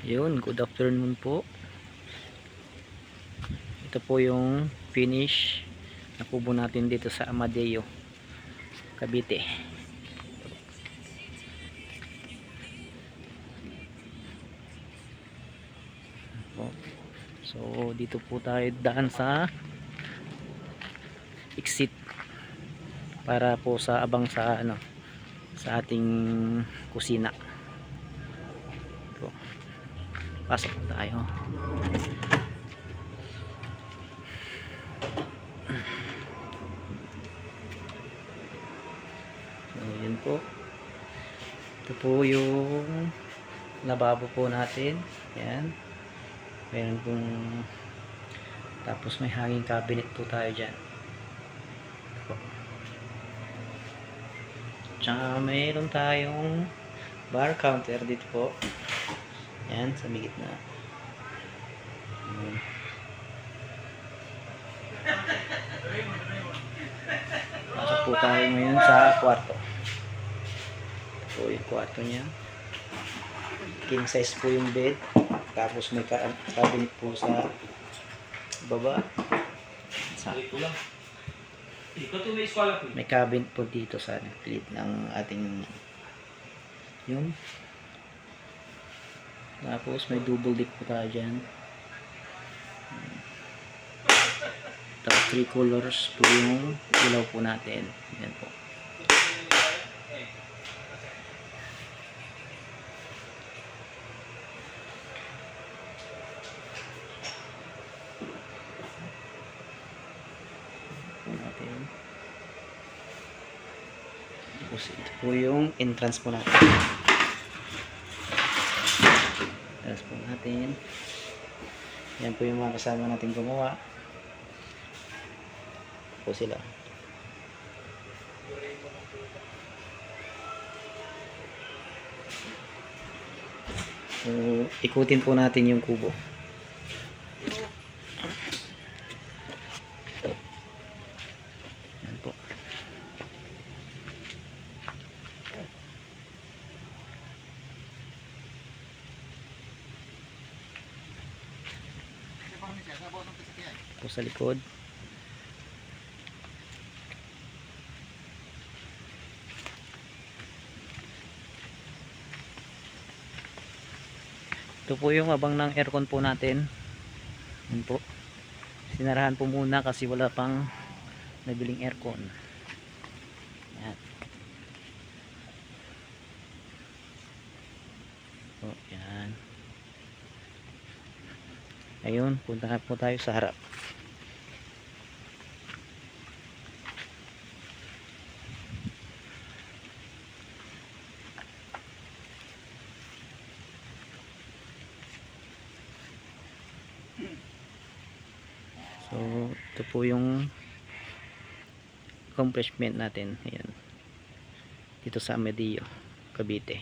Yun, good afternoon po. Ito po yung finish na kubo natin dito sa Amadeo, Cavite. So dito po tayo daan sa exit para po sa abang sa sa ating kusina. Ito. Pasok po tayo. So yun po. Ito po yung lababo po natin. Yan. Meron pong tapos may hanging cabinet po tayo dyan. Ito po. Tsaka mayroon tayong bar counter dito po. Yan, sa may gitna. Pasok po tayo ngayon sa kwarto. Ito po yung kwarto niya. King size po yung bed. Tapos may cabinet po sa baba. May cabinet po dito sa pilit ng ating yun. Tapos may double deck po tayo dyan. Tapos 3 colors po yung ilaw po natin. Yan po. Tapos ito po yung entrance po natin. Entrance po natin. Yan po yung mga kasama natin gumawa. Po sila. So, ikutin po natin yung kubo. Yan po. Po sa likod. Ito po yung abang ng aircon po natin. Yan po. Sinarahan po muna kasi wala pang nabiling aircon. Yan. So, yan. Ayun, punta na po tayo sa harap. So, ito po yung accomplishment natin. Ayan. Dito sa Amadeo, Cavite.